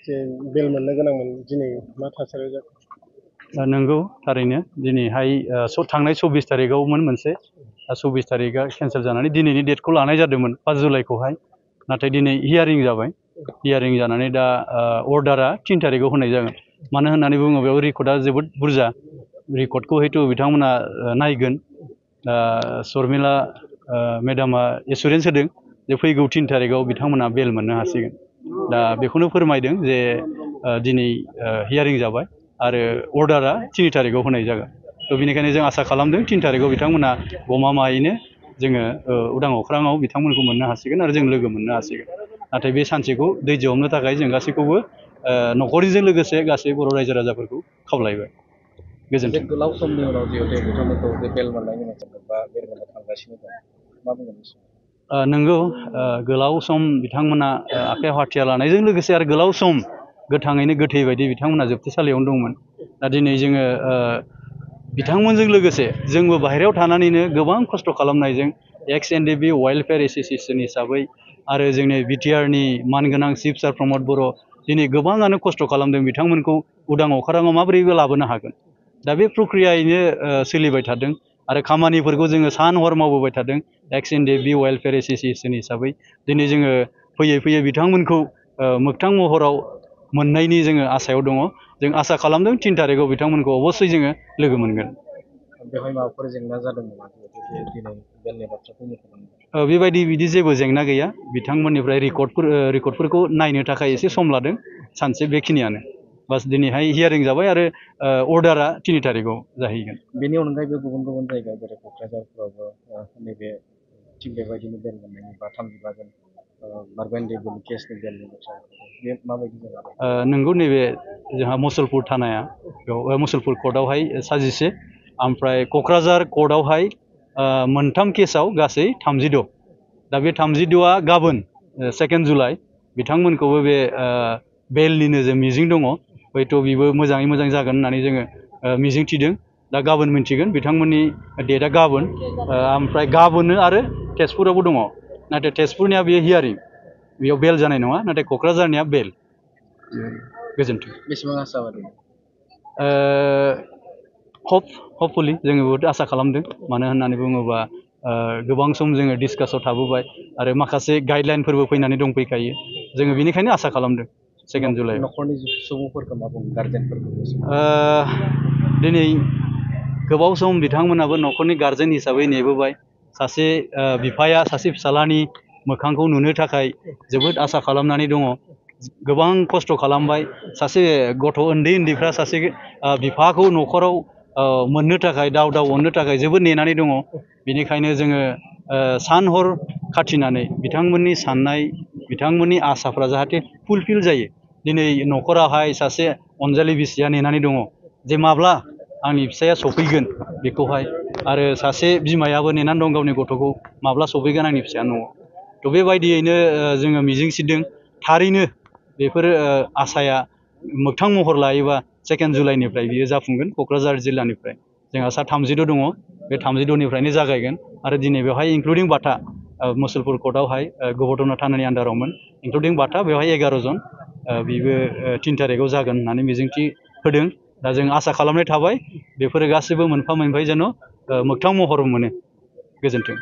जे बेल मोननो गोनांमोन दिनै मा थासारियाव जाखो? नंगौ थारैनो दिनैहाय थांनाय 24 तारिखआवमोन मोनसे 24 तारिखआ केन्सेल जानानै दिनैनि डेटखौ लानाय जादोंमोन 5 जुलाइखौहाय नाथाय दिनै हियारिं जाबाय हियारिं जानानै दा अर्डारा 3 तारिखआव होनाय जागोन मानो होननानै बुङोब्ला बेयाव रेकर्डआ जोबोद बुरजा रेकर्डखौ हयथ' बिथांमोना नायगोन शर्मिला मेडामा एसुरेन्स होदों जे फैगौ 3 तारिखआव बिथांमोना बेल मोननो हासिगोन दा बेखौनो फोरमायदों जे दिनै हियारिं जाबाय आरो अर्डारा 3 तारिखआव होनाय जागोन थ' बेनिखायनो जों आसा खालामदों 3 तारिखआव बिथांमोना गमामायैनो जोङो उदां अख्राङाव बिथांमोनखौ मोननो हासिगोन आरो जों लोगो मोननो हासिगोन नाथाय बे सानसेखौ धैर्य हमनो थाखाय जों गासैखौबो न'खरनिजों लोगोसे गासै बर' रायजो राजाफोरखौ खावलायबाय गोजोन्थों। गोलाव समनि उनाव जिहेतु बिथांमोनखौ बेल मोननायनि मोनसे बा बेल मोननो थांगासिनो दं मा बुंगोन? नंगौ गोलाव सम बिथांमोना आखाइयाव हाथियार लानायजों लोगोसे आरो गोलाव सम गोथाङैनो गोथै बायदि बिथांमोना जोबथेसालियावनो दंमोन दा दिनै जोङो बिथांमोनजों लोगोसे जोंबो बाहेरायाव थानानैनो गोबां खस्थ' खालामनायजों एक्स एनडिएफबि वाइल्डफेयार एस'सिएशन हिसाबै आरो जोंनि बिटिआरनि मानगोनां चिफ सार प्रमद बर' दिनै गोबाङानो खस्थ' खालामदों बिथांमोनखौ उदां अख्राङाव माबोरैबो लाबोनो हागोन दा बे प्रक्रियायैनो सोलिबाय थादों आरो खामानिफोरखौ जोङो सान हर मावबोबाय थादों एक्स एनडिएफबि वाइल्डफेयार एस'सिएशन हिसाबै दिनै जोङो फैयै फैयै बिथांमोनखौ मोगथां महराव मोननायनि जोङो आसायाव दङ जों आसा खालामदों 3 तारिखआव बिथांमोनखौ अबस्से जोङो लोगो मोनगोन। बेवहाय माबाफोर जेंना जादों नामा दिनै बेलनि बाथ्राखौ मख'दों? बेबायदि बिदि जेबो जेंना गैया बिथांमोननिफ्राय रेकर्डफोरखौ नायनो थाखाय एसे सम लादों सानसे बेखिनियानो बास दिनैहाय हियारिं जाबाय आरो अर्डारा 3 तारिखआव जाहैगोन। बेनि अनगायैबो गुबुन गुबुन जायगा जेरै क'क्राझारफ्रावबो नैबे थिग बेबायदिनो बेल मोननायनि बा 35 जन मार्बेन्डेबल केसनि बेलनि बाथ्रा बे माबायदि जागोन? नंगौ नैबे जोंहा मुसलपुर थानाया बेयाव मुसलपुर कर्टआवहाय साजिसे ओमफ्राय क'क्राझार कर्टआवहाय मोनथाम केसाव गासै 36 दा बे 36आ गाबोन 2 जुलाइ बिथांमोनखौबो बे बेलनिनो जों मिजिं दङ हयथ' बेबो मोजाङै मोजां जागोन होननानै जोङो मिजिं थिदों दा गाबोन मिन्थिगोन बिथांमोननि डेटआ गाबोन ओमफ्राय गाबोननो आरो तेजपुरावबो दङ नाथाय तेजपुरनिया बेयो हियारिं बेयाव बेल जानाय नङा नाथाय क'क्राझारनिया बेल गोजोन्थों। बेसेबां आसाबादि? हपफुलि जोङो बहुद आसा खालामदों मानो होननानै बुङोबा गोबां सम जोङो डिसकासआव थाबोबाय आरो माखासे गाइडलाइनफोरबो फैनानै दंफैखायो जोङो बेनिखायनो आसा खालामदों 2 जुलाइआव। न'खरनि सुबुंफोरखौ मा बुङो गार्जेनफोरखौ? दिनै गोबाव सम बिथांमोनाबो न'खरनि गार्जेन हिसाबै नेबोबाय सासे बिफाया सासे फिसालानि मोखांखौ नुनो थाखाय जोबोद आसा खालामनानै दङ गोबां खस्थ' खालामबाय सासे गथ' उन्दैफ्रा सासे बिफाखौ न'खराव मोननो थाखाय दाव अननो थाखाय जोबोद नेनानै दङ बेनिखायनो जोङो सान हर खाथिनानै बिथांमोननि साननाय बिथांमोननि आसाफ्रा जाहाथे फुलफिल जायो दिनै न'खरावहाय सासे अनजालि बिसिया नेनानै दङ जे माब्ला आंनि फिसाया सफैगोन बेखौहाय आरो सासे बिमायाबो नेनानै दं गावनि गथ'खौ माब्ला सफैगोन आंनि फिसाया न'आव थ' बेबायदियैनो जोङो मिजिंथिदों थारैनो बेफोर आसाया मोगथां महर लायोबा 2 जुलाइनिफ्राय बियो जाफुंगोन क'क्राझार जिल्लानिफ्राय जोंहा सा 32 दङ बे 32निफ्रायनो जागायगोन आरो दिनै बेवहाय इनक्लुडिं बाथा मुसलपुर कर्टआवहाय गभर्नर थानानि आन्डारावमोन इनक्लुडिं बाथा बेवहाय 11 जन बेबो 3 तारिखआव जागोन होननानै मिजिंथि होदों दा जों आसा खालामनाय थाबाय बेफोरो गासैबो मोनफा मोनफायै जेन' मोगथां महर मोनो गोजोन्थों।